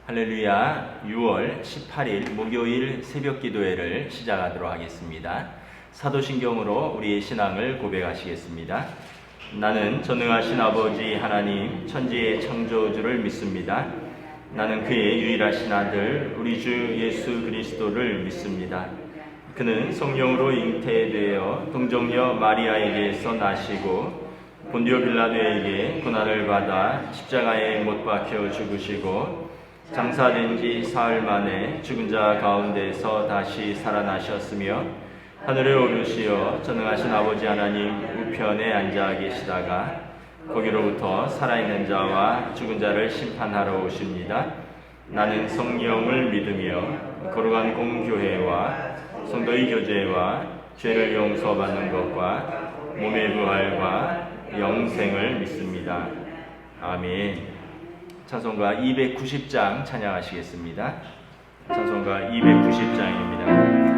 할렐루야. 6월 18일 목요일 새벽기도회를 시작하도록 하겠습니다. 사도신경으로 우리의 신앙을 고백하시겠습니다. 나는 전능하신 아버지 하나님 천지의 창조주를 믿습니다. 나는 그의 유일하신 아들 우리 주 예수 그리스도를 믿습니다. 그는 성령으로 잉태되어 동정녀 마리아에게서 나시고 본디오 빌라도에게 고난을 받아 십자가에 못 박혀 죽으시고 장사된 지 사흘 만에 죽은 자 가운데서 다시 살아나셨으며 하늘에 오르시어 전능하신 아버지 하나님 우편에 앉아 계시다가 거기로부터 살아있는 자와 죽은 자를 심판하러 오십니다. 나는 성령을 믿으며 거룩한 공교회와 성도의 교제와 죄를 용서받는 것과 몸의 부활과 영생을 믿습니다. 아멘. 찬송가 290장 찬양하시겠습니다. 찬송가 290장입니다.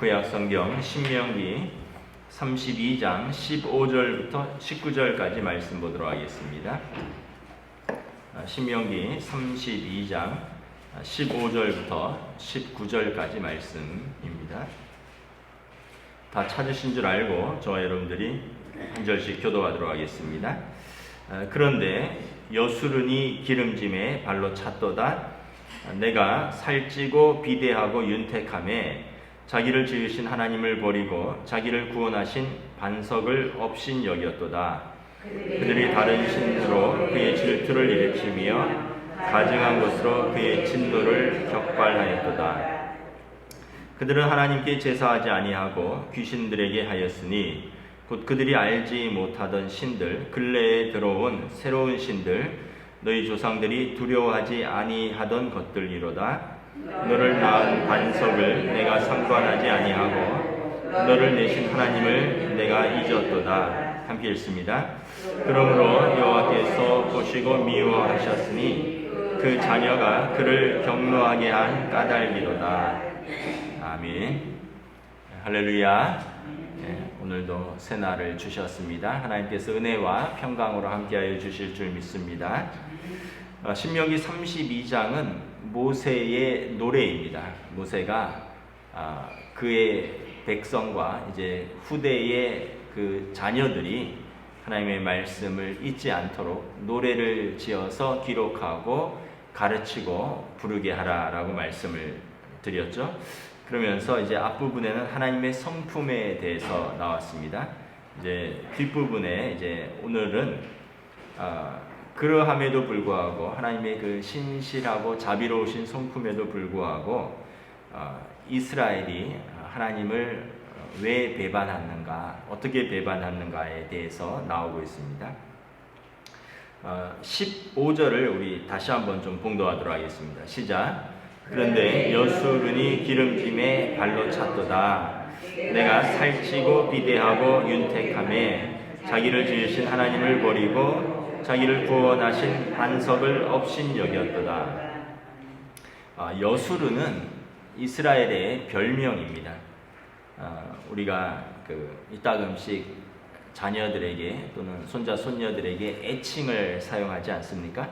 구약성경 신명기 32장 15절부터 19절까지 말씀 보도록 하겠습니다. 신명기 32장 15절부터 19절까지 말씀입니다. 다 찾으신 줄 알고 저와 여러분들이 한 절씩 교도하도록 하겠습니다. 그런데 여수르니 기름짐에 발로 찼도다. 내가 살찌고 비대하고 윤택함에 자기를 지으신 하나님을 버리고 자기를 구원하신 반석을 업신 여겼도다. 그들이 다른 신으로 그의 질투를 일으키며 가증한 것으로 그의 진노를 격발하였도다. 그들은 하나님께 제사하지 아니하고 귀신들에게 하였으니 곧 그들이 알지 못하던 신들, 근래에 들어온 새로운 신들, 너희 조상들이 두려워하지 아니하던 것들이로다. 너를 낳은 반석을 내가 상관하지 아니하고 너를 내신 하나님을 내가 잊었도다. 함께 읽습니다. 그러므로 여호와께서 보시고 미워하셨으니 그 자녀가 그를 경노하게 한 까닭이로다. 아멘. 할렐루야. 오늘도 새날을 주셨습니다. 하나님께서 은혜와 평강으로 함께하여 주실 줄 믿습니다. 신명기 32장은 모세의 노래입니다. 모세가 그의 백성과 이제 후대의 그 자녀들이 하나님의 말씀을 잊지 않도록 노래를 지어서 기록하고 가르치고 부르게 하라라고 말씀을 드렸죠. 그러면서 이제 앞부분에는 하나님의 성품에 대해서 나왔습니다. 이제 뒷부분에 이제 오늘은 그러함에도 불구하고 하나님의 그 신실하고 자비로우신 성품에도 불구하고 이스라엘이 하나님을 왜 배반하는가, 어떻게 배반하는가에 대해서 나오고 있습니다. 15절을 우리 다시 한번 좀 봉독하도록 하겠습니다. 시작. 그런데 여수르니 기름짐에 발로 찼도다. 내가 살찌고 비대하고 윤택함에 자기를 지으신 하나님을 버리고 자기를 구원하신 반석을 업신 여겼도다. 여수르는 이스라엘의 별명입니다. 우리가 이따금씩 자녀들에게 또는 손자 손녀들에게 애칭을 사용하지 않습니까?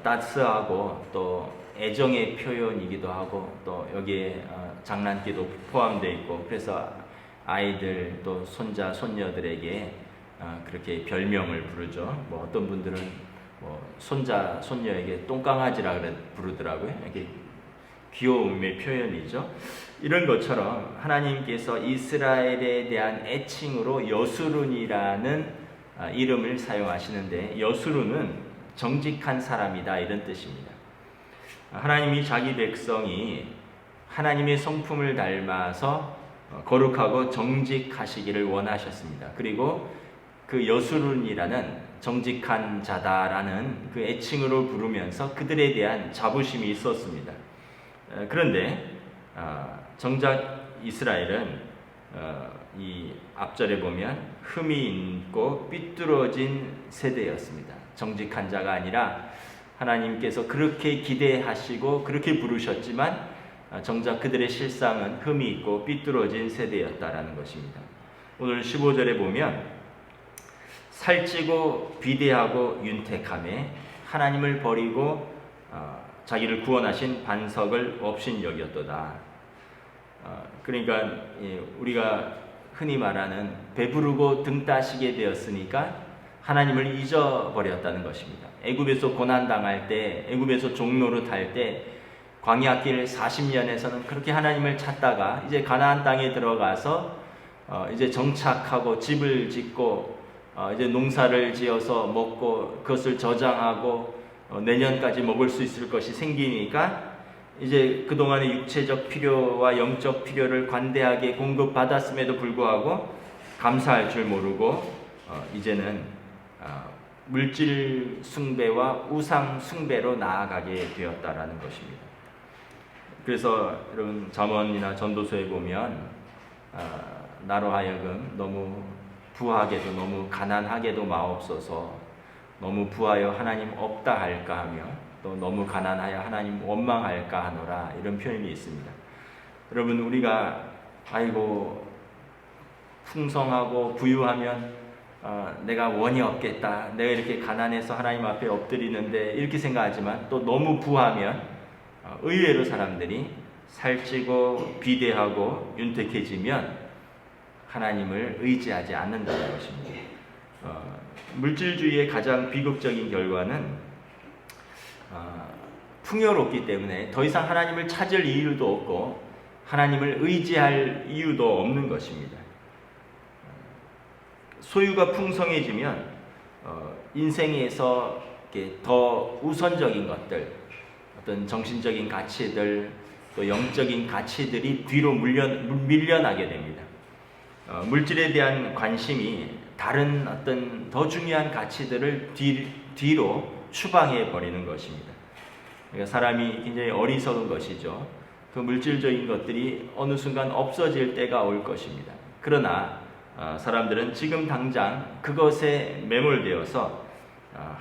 따스하고 또 애정의 표현이기도 하고 또 여기에 장난기도 포함되어 있고 그래서 아이들 또 손자 손녀들에게 그렇게 별명을 부르죠. 뭐 어떤 분들은 뭐 손자 손녀에게 똥강아지라 부르더라고요. 이게 귀여움의 표현이죠. 이런 것처럼 하나님께서 이스라엘에 대한 애칭으로 여수룬이라는 이름을 사용하시는데 여수룬은 정직한 사람이다 이런 뜻입니다. 하나님이 자기 백성이 하나님의 성품을 닮아서 거룩하고 정직하시기를 원하셨습니다. 그리고 그 여수룬이라는 정직한 자다라는 그 애칭으로 부르면서 그들에 대한 자부심이 있었습니다. 그런데 정작 이스라엘은 이 앞절에 보면 흠이 있고 삐뚤어진 세대였습니다. 정직한 자가 아니라 하나님께서 그렇게 기대하시고 그렇게 부르셨지만 정작 그들의 실상은 흠이 있고 삐뚤어진 세대였다라는 것입니다. 오늘 15절에 보면 살찌고 비대하고 윤택함에 하나님을 버리고 자기를 구원하신 반석을 업신 여겼도다. 그러니까 우리가 흔히 말하는 배부르고 등 따시게 되었으니까 하나님을 잊어버렸다는 것입니다. 애굽에서 고난당할 때, 애굽에서 종노릇 할 때 광야길 40년에서는 그렇게 하나님을 찾다가 이제 가나안 땅에 들어가서 이제 정착하고 집을 짓고 이제 농사를 지어서 먹고 그것을 저장하고 내년까지 먹을 수 있을 것이 생기니까 이제 그동안의 육체적 필요와 영적 필요를 관대하게 공급받았음에도 불구하고 감사할 줄 모르고 이제는 물질 숭배와 우상 숭배로 나아가게 되었다라는 것입니다. 그래서 여러분 잠언이나 전도서에 보면 나로 하여금 너무 부하게도 너무 가난하게도 마옵소서, 너무 부하여 하나님 없다 할까 하며 또 너무 가난하여 하나님 원망할까 하노라 이런 표현이 있습니다. 여러분 우리가 아이고 풍성하고 부유하면 내가 원이 없겠다, 내가 이렇게 가난해서 하나님 앞에 엎드리는데 이렇게 생각하지만 또 너무 부하면 의외로 사람들이 살찌고 비대하고 윤택해지면 하나님을 의지하지 않는다는 것입니다. 물질주의의 가장 비극적인 결과는 풍요롭기 때문에 더 이상 하나님을 찾을 이유도 없고 하나님을 의지할 이유도 없는 것입니다. 소유가 풍성해지면 인생에서 더 우선적인 것들, 어떤 정신적인 가치들, 또 영적인 가치들이 뒤로 밀려나게 됩니다. 물질에 대한 관심이 다른 어떤 더 중요한 가치들을 뒤로 추방해 버리는 것입니다. 그러니까 사람이 굉장히 어리석은 것이죠. 그 물질적인 것들이 어느 순간 없어질 때가 올 것입니다. 그러나 사람들은 지금 당장 그것에 매몰되어서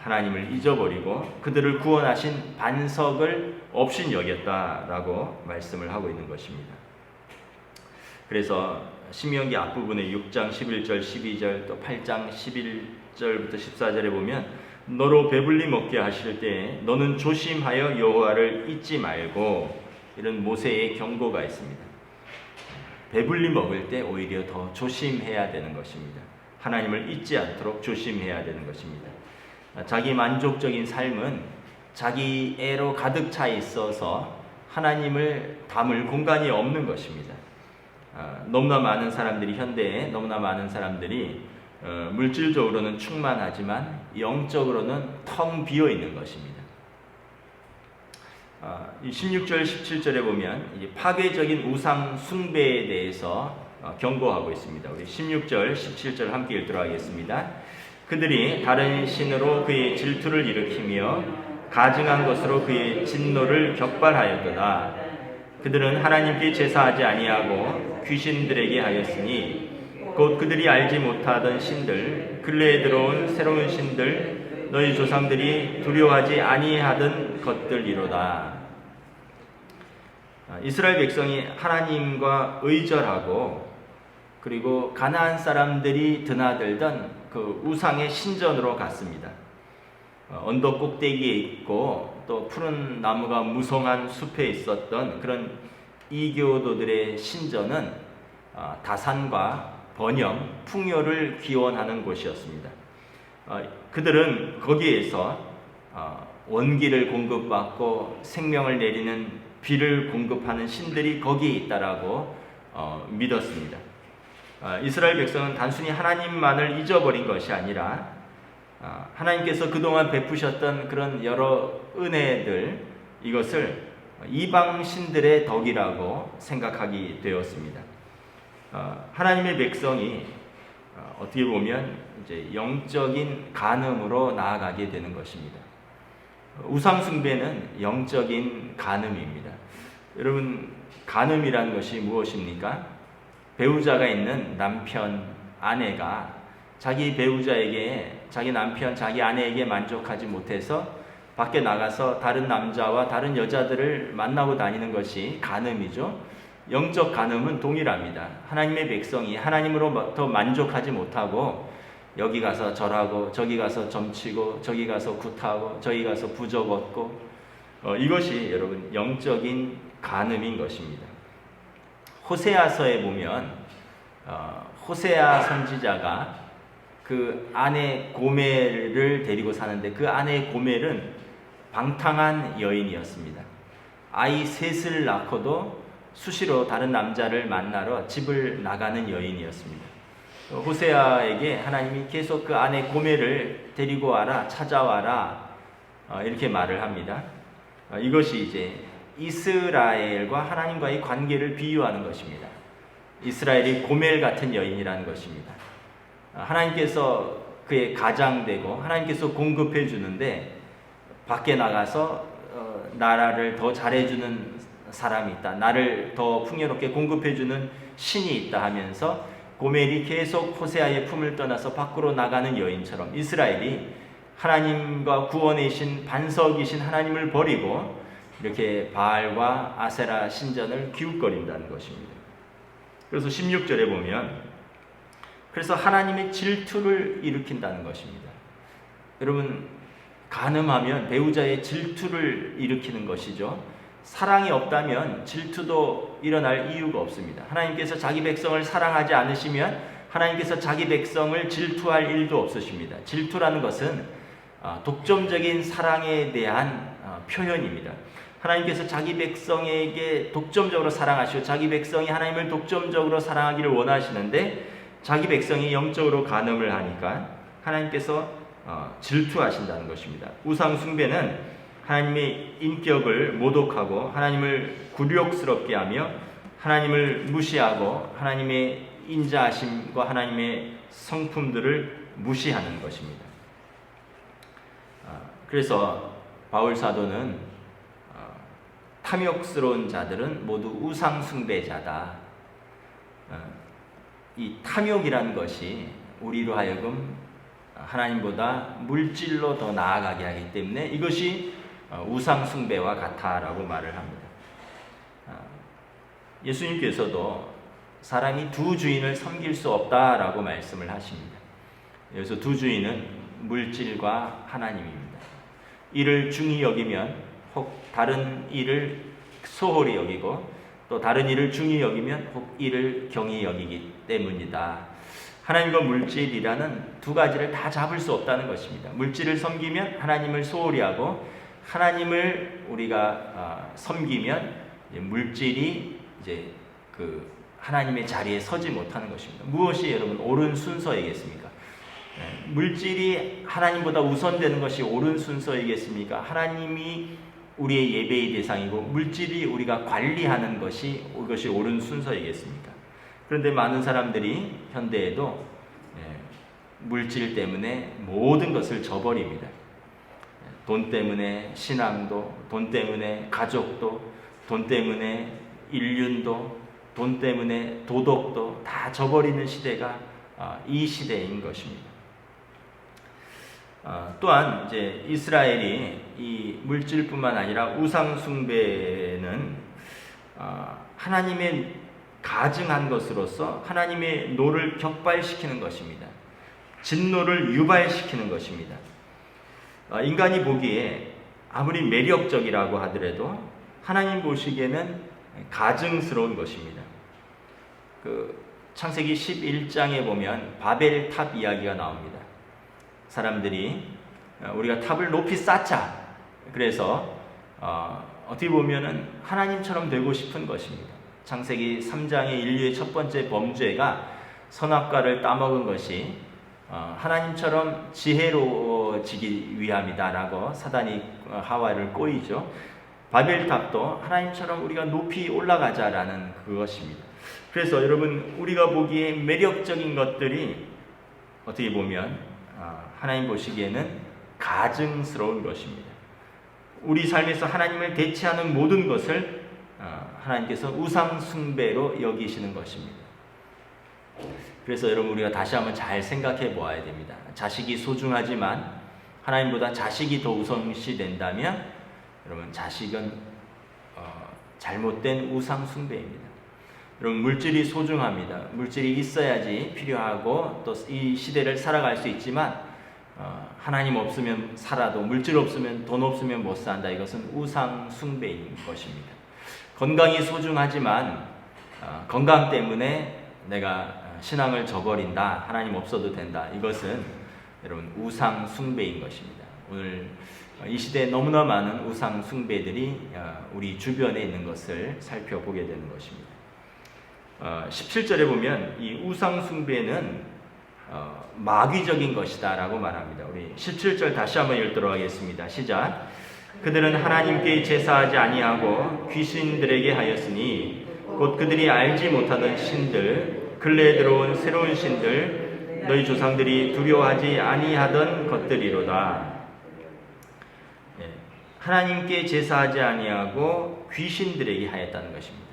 하나님을 잊어버리고 그들을 구원하신 반석을 없인 여겼다라고 말씀을 하고 있는 것입니다. 그래서 신명기 앞부분의 6장 11절 12절 또 8장 11절부터 14절에 보면 너로 배불리 먹게 하실 때에 너는 조심하여 여호와를 잊지 말고, 이런 모세의 경고가 있습니다. 배불리 먹을 때 오히려 더 조심해야 되는 것입니다. 하나님을 잊지 않도록 조심해야 되는 것입니다. 자기 만족적인 삶은 자기 애로 가득 차 있어서 하나님을 담을 공간이 없는 것입니다. 너무나 많은 사람들이, 현대에 너무나 많은 사람들이 물질적으로는 충만하지만 영적으로는 텅 비어 있는 것입니다. 16절 17절에 보면 이제 파괴적인 우상 숭배에 대해서 경고하고 있습니다. 우리 16절 17절 함께 읽도록 하겠습니다. 그들이 다른 신으로 그의 질투를 일으키며 가증한 것으로 그의 진노를 격발하였도다. 그들은 하나님께 제사하지 아니하고 귀신들에게 하였으니 곧 그들이 알지 못하던 신들, 근래에 들어온 새로운 신들, 너희 조상들이 두려워하지 아니하던 것들이로다. 이스라엘 백성이 하나님과 의절하고 그리고 가나안 사람들이 드나들던 그 우상의 신전으로 갔습니다. 언덕 꼭대기에 있고 또 푸른 나무가 무성한 숲에 있었던 그런 이교도들의 신전은 다산과 번영, 풍요를 기원하는 곳이었습니다. 그들은 거기에서 원기를 공급받고 생명을 내리는 비를 공급하는 신들이 거기에 있다라고 믿었습니다. 이스라엘 백성은 단순히 하나님만을 잊어버린 것이 아니라 하나님께서 그동안 베푸셨던 그런 여러 은혜들, 이것을 이방 신들의 덕이라고 생각하게 되었습니다. 하나님의 백성이 어떻게 보면 이제 영적인 간음으로 나아가게 되는 것입니다. 우상 숭배는 영적인 간음입니다. 여러분, 간음이라는 것이 무엇입니까? 배우자가 있는 남편, 아내가 자기 배우자에게, 자기 남편, 자기 아내에게 만족하지 못해서 밖에 나가서 다른 남자와 다른 여자들을 만나고 다니는 것이 간음이죠. 영적 간음은 동일합니다. 하나님의 백성이 하나님으로부터 만족하지 못하고 여기 가서 절하고 저기 가서 점치고 저기 가서 굿하고 저기 가서 부적 얻고 이것이 여러분 영적인 간음인 것입니다. 호세아서에 보면 호세아 선지자가 그 아내 고멜을 데리고 사는데 그 아내 고멜은 방탕한 여인이었습니다. 아이 셋을 낳고도 수시로 다른 남자를 만나러 집을 나가는 여인이었습니다. 호세아에게 하나님이 계속 그 아내 고멜을 데리고 와라, 찾아와라 이렇게 말을 합니다. 이것이 이제 이스라엘과 하나님과의 관계를 비유하는 것입니다. 이스라엘이 고멜 같은 여인이라는 것입니다. 하나님께서 그의 가장되고 하나님께서 공급해 주는데 밖에 나가서 나라를 더 잘해주는 사람이 있다, 나를 더 풍요롭게 공급해주는 신이 있다 하면서 고멜이 계속 호세아의 품을 떠나서 밖으로 나가는 여인처럼 이스라엘이 하나님과 구원의 신, 반석이신 하나님을 버리고 이렇게 바알과 아세라 신전을 기웃거린다는 것입니다. 그래서 16절에 보면 그래서 하나님의 질투를 일으킨다는 것입니다. 여러분, 간음하면 배우자의 질투를 일으키는 것이죠. 사랑이 없다면 질투도 일어날 이유가 없습니다. 하나님께서 자기 백성을 사랑하지 않으시면 하나님께서 자기 백성을 질투할 일도 없으십니다. 질투라는 것은 독점적인 사랑에 대한 표현입니다. 하나님께서 자기 백성에게 독점적으로 사랑하시고 자기 백성이 하나님을 독점적으로 사랑하기를 원하시는데 자기 백성이 영적으로 간음을 하니까 하나님께서 질투하신다는 것입니다. 우상 숭배는 하나님의 인격을 모독하고 하나님을 굴욕스럽게 하며 하나님을 무시하고 하나님의 인자하심과 하나님의 성품들을 무시하는 것입니다. 그래서 바울 사도는 탐욕스러운 자들은 모두 우상 숭배자다. 이 탐욕이라는 것이 우리로 하여금 하나님보다 물질로 더 나아가게 하기 때문에 이것이 우상 숭배와 같다라고 말을 합니다. 예수님께서도 사람이 두 주인을 섬길 수 없다라고 말씀을 하십니다. 여기서 두 주인은 물질과 하나님입니다. 이를 중히 여기면 혹 다른 일을 소홀히 여기고 또 다른 일을 중히 여기면 혹 이를 경히 여기기 때문이다. 하나님과 물질이라는 두 가지를 다 잡을 수 없다는 것입니다. 물질을 섬기면 하나님을 소홀히 하고 하나님을 우리가 섬기면 물질이 이제 그 하나님의 자리에 서지 못하는 것입니다. 무엇이 여러분 옳은 순서이겠습니까? 물질이 하나님보다 우선되는 것이 옳은 순서이겠습니까? 하나님이 우리의 예배의 대상이고 물질이 우리가 관리하는 것이 이것이 옳은 순서이겠습니까? 그런데 많은 사람들이 현대에도 물질 때문에 모든 것을 저버립니다. 돈 때문에 신앙도, 돈 때문에 가족도, 돈 때문에 인륜도, 돈 때문에 도덕도 다 저버리는 시대가 이 시대인 것입니다. 또한 이제 이스라엘이 이 물질뿐만 아니라 우상 숭배는 하나님의 가증한 것으로서 하나님의 노를 격발시키는 것입니다. 진노를 유발시키는 것입니다. 인간이 보기에 아무리 매력적이라고 하더라도 하나님 보시기에는 가증스러운 것입니다. 그 창세기 11장에 보면 바벨탑 이야기가 나옵니다. 사람들이 우리가 탑을 높이 쌓자. 그래서 어떻게 보면은 하나님처럼 되고 싶은 것입니다. 창세기 3장의 인류의 첫 번째 범죄가 선악과를 따먹은 것이 하나님처럼 지혜로워지기 위함이다라고 사단이 하와를 꼬이죠. 바벨탑도 하나님처럼 우리가 높이 올라가자라는 그것입니다. 그래서 여러분 우리가 보기에 매력적인 것들이 어떻게 보면 하나님 보시기에는 가증스러운 것입니다. 우리 삶에서 하나님을 대체하는 모든 것을 하나님께서 우상 숭배로 여기시는 것입니다. 그래서 여러분 우리가 다시 한번 잘 생각해 보아야 됩니다. 자식이 소중하지만 하나님보다 자식이 더 우선시 된다면 여러분 자식은 잘못된 우상 숭배입니다. 여러분 물질이 소중합니다. 물질이 있어야지 필요하고 또 이 시대를 살아갈 수 있지만 하나님 없으면 살아도 물질 없으면 돈 없으면 못 산다. 이것은 우상 숭배인 것입니다. 건강이 소중하지만 건강 때문에 내가 신앙을 저버린다. 하나님 없어도 된다. 이것은 여러분 우상 숭배인 것입니다. 오늘 이 시대에 너무나 많은 우상 숭배들이 우리 주변에 있는 것을 살펴보게 되는 것입니다. 17절에 보면 이 우상 숭배는 마귀적인 것이다 라고 말합니다. 우리 17절 다시 한번 읽도록 하겠습니다. 시작. 그들은 하나님께 제사하지 아니하고 귀신들에게 하였으니 곧 그들이 알지 못하던 신들 근래에 들어온 새로운 신들 너희 조상들이 두려워하지 아니하던 것들이로다. 하나님께 제사하지 아니하고 귀신들에게 하였다는 것입니다.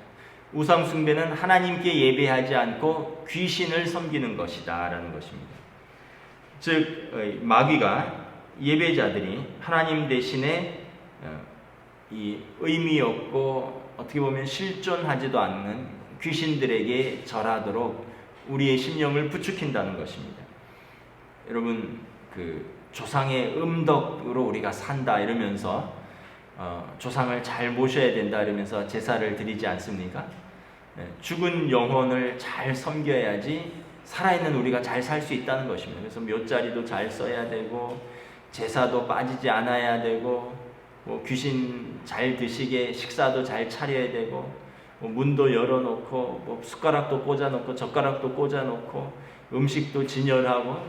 우상 숭배는 하나님께 예배하지 않고 귀신을 섬기는 것이다 라는 것입니다. 즉 마귀가 예배자들이 하나님 대신에 이 의미 없고 어떻게 보면 실존하지도 않는 귀신들에게 절하도록 우리의 심령을 부추긴다는 것입니다. 여러분, 그 조상의 음덕으로 우리가 산다 이러면서 조상을 잘 모셔야 된다 이러면서 제사를 드리지 않습니까? 죽은 영혼을 잘 섬겨야지 살아있는 우리가 잘 살 수 있다는 것입니다. 그래서 묘자리도 잘 써야 되고 제사도 빠지지 않아야 되고 뭐 귀신 잘 드시게 식사도 잘 차려야 되고 뭐 문도 열어놓고 뭐 숟가락도 꽂아놓고 젓가락도 꽂아놓고 음식도 진열하고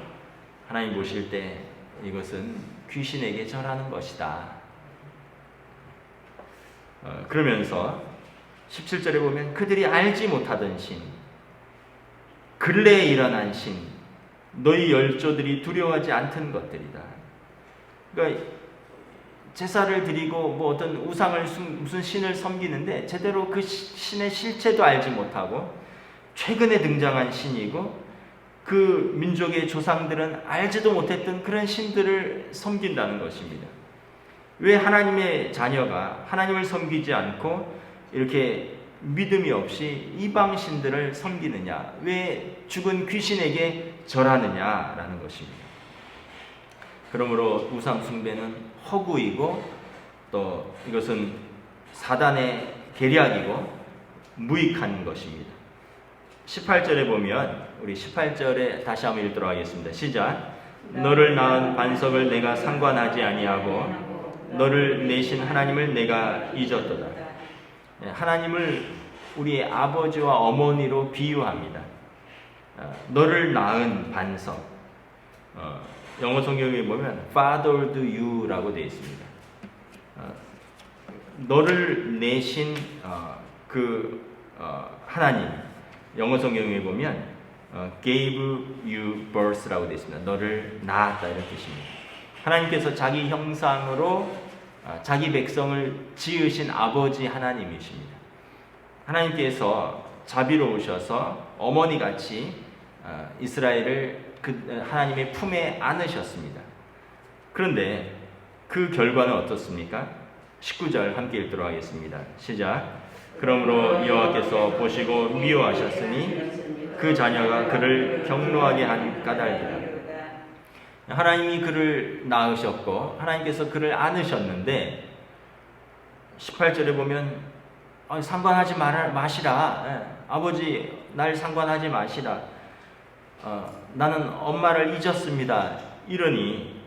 하나님 모실 때 이것은 귀신에게 절하는 것이다. 그러면서 17절에 보면 그들이 알지 못하던 신, 근래에 일어난 신, 너희 열조들이 두려워하지 않던 것들이다. 그러니까 제사를 드리고 뭐 어떤 우상을 무슨 신을 섬기는데 제대로 그 신의 실체도 알지 못하고 최근에 등장한 신이고 그 민족의 조상들은 알지도 못했던 그런 신들을 섬긴다는 것입니다. 왜 하나님의 자녀가 하나님을 섬기지 않고 이렇게 믿음이 없이 이방 신들을 섬기느냐? 왜 죽은 귀신에게 절하느냐라는 것입니다. 그러므로 우상 숭배는 허구이고 또 이것은 사단의 계략이고 무익한 것입니다. 18절에 보면 우리 18절에 다시 한번 읽도록 하겠습니다. 시작. 너를 낳은 반석을 내가 상관하지 아니하고 너를 내신 하나님을 내가 잊었도다. 하나님을 우리의 아버지와 어머니로 비유합니다. 너를 낳은 반석. 영어 성경에 보면 fathered you라고 되어 있습니다. 너를 내신 하나님. 영어 성경에 보면 gave you birth라고 되어 있습니다. 너를 낳았다 이런 뜻입니다. 하나님께서 자기 형상으로 자기 백성을 지으신 아버지 하나님이십니다. 하나님께서 자비로우셔서 어머니같이 이스라엘을 하나님의 품에 안으셨습니다. 그런데 그 결과는 어떻습니까? 19절 함께 읽도록 하겠습니다. 시작. 그러므로 여호와께서 보시고 미워하셨으니 그 자녀가 그를 경노하게 한 까닭이다. 하나님이 그를 낳으셨고 하나님께서 그를 안으셨는데 18절에 보면 상관하지 마시라. 아버지 날 상관하지 마시라. 나는 엄마를 잊었습니다. 이러니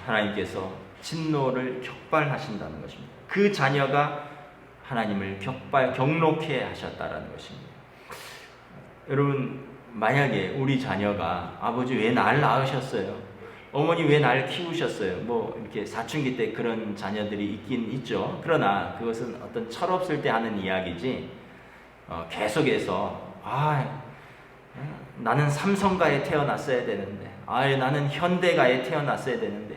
하나님께서 진노를 격발하신다는 것입니다. 그 자녀가 하나님을 경록해 하셨다라는 것입니다. 여러분, 만약에 우리 자녀가 아버지 왜 날 낳으셨어요? 어머니 왜 날 키우셨어요? 뭐 이렇게 사춘기 때 그런 자녀들이 있긴 있죠. 그러나 그것은 어떤 철없을 때 하는 이야기지 계속해서 나는 삼성가에 태어났어야 되는데 나는 현대가에 태어났어야 되는데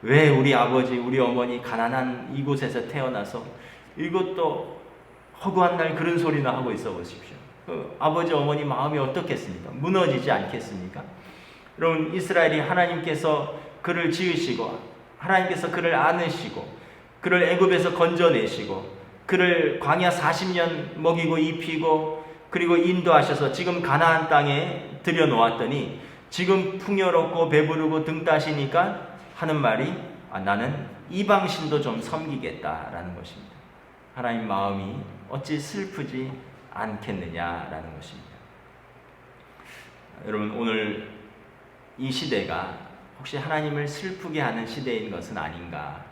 왜 우리 아버지 우리 어머니 가난한 이곳에서 태어나서 이것도 허구한 날 그런 소리나 하고 있어 보십시오. 아버지 어머니 마음이 어떻겠습니까? 무너지지 않겠습니까? 여러분, 이스라엘이 하나님께서 그를 지으시고 하나님께서 그를 안으시고 그를 애굽에서 건져내시고 그를 광야 40년 먹이고 입히고 그리고 인도하셔서 지금 가나안 땅에 들여놓았더니 지금 풍요롭고 배부르고 등 따시니까 하는 말이 나는 이방신도 좀 섬기겠다라는 것입니다. 하나님 마음이 어찌 슬프지 않겠느냐라는 것입니다. 여러분, 오늘 이 시대가 혹시 하나님을 슬프게 하는 시대인 것은 아닌가?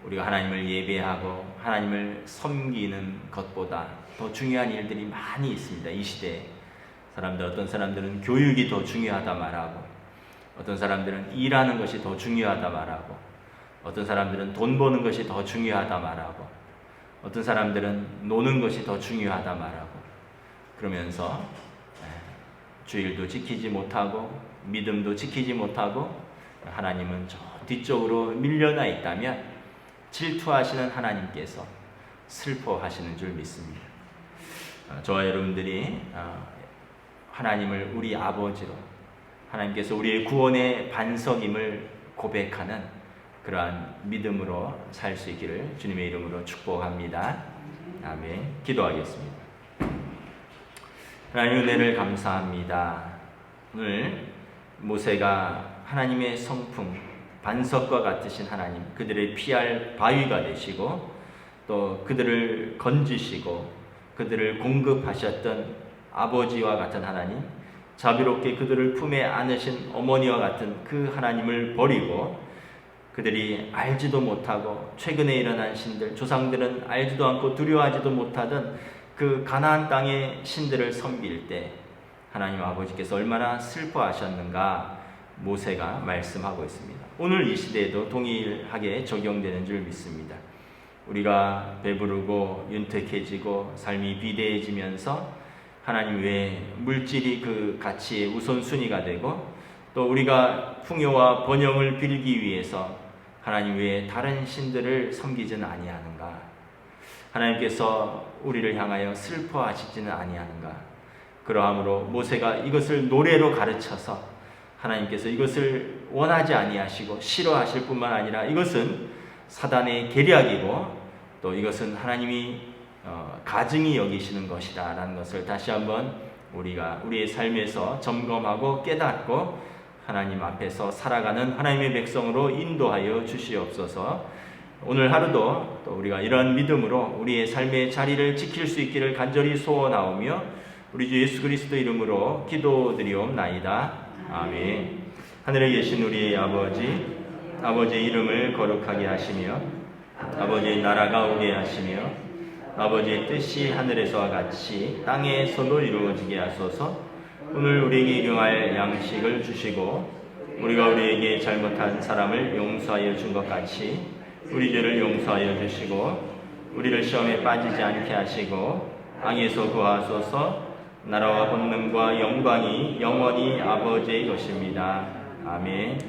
우리가 하나님을 예배하고 하나님을 섬기는 것보다 더 중요한 일들이 많이 있습니다. 이 시대에 어떤 사람들은 교육이 더 중요하다 말하고, 어떤 사람들은 일하는 것이 더 중요하다 말하고, 어떤 사람들은 돈 버는 것이 더 중요하다 말하고, 어떤 사람들은 노는 것이 더 중요하다 말하고, 그러면서 주일도 지키지 못하고 믿음도 지키지 못하고 하나님은 저 뒤쪽으로 밀려나 있다면 질투하시는 하나님께서 슬퍼하시는 줄 믿습니다. 저와 여러분들이 하나님을 우리 아버지로, 하나님께서 우리의 구원의 반석임을 고백하는 그러한 믿음으로 살 수 있기를 주님의 이름으로 축복합니다. 아멘. 기도하겠습니다. 하나님 은혜를 감사합니다. 오늘 모세가 하나님의 성품, 반석과 같으신 하나님, 그들의 피할 바위가 되시고 또 그들을 건지시고 그들을 공급하셨던 아버지와 같은 하나님, 자비롭게 그들을 품에 안으신 어머니와 같은 그 하나님을 버리고 그들이 알지도 못하고 최근에 일어난 신들, 조상들은 알지도 않고 두려워하지도 못하던 그 가나안 땅의 신들을 섬길 때 하나님 아버지께서 얼마나 슬퍼하셨는가 모세가 말씀하고 있습니다. 오늘 이 시대에도 동일하게 적용되는 줄 믿습니다. 우리가 배부르고 윤택해지고 삶이 비대해지면서 하나님 외에 물질이 그 가치의 우선순위가 되고 또 우리가 풍요와 번영을 빌기 위해서 하나님 외에 다른 신들을 섬기지는 아니하는가? 하나님께서 우리를 향하여 슬퍼하시지는 아니하는가? 그러함으로 모세가 이것을 노래로 가르쳐서 하나님께서 이것을 원하지 아니하시고 싫어하실 뿐만 아니라 이것은 사단의 계략이고 또 이것은 하나님이 가증히 여기시는 것이다 라는 것을 다시 한번 우리가 우리의 삶에서 점검하고 깨닫고 하나님 앞에서 살아가는 하나님의 백성으로 인도하여 주시옵소서. 오늘 하루도 또 우리가 이러한 믿음으로 우리의 삶의 자리를 지킬 수 있기를 간절히 소원하오며 우리 주 예수 그리스도 이름으로 기도드리옵나이다. 아멘. 하늘에 계신 우리의 아버지, 아버지의 이름을 거룩하게 하시며 아버지의 나라가 오게 하시며 아버지의 뜻이 하늘에서와 같이 땅에서도 이루어지게 하소서. 오늘 우리에게 경할 양식을 주시고 우리가 우리에게 잘못한 사람을 용서하여 준 것 같이 우리 죄를 용서하여 주시고 우리를 시험에 빠지지 않게 하시고 악에서 구하소서. 나라와 권능과 영광이 영원히 아버지의 것입니다. 아멘.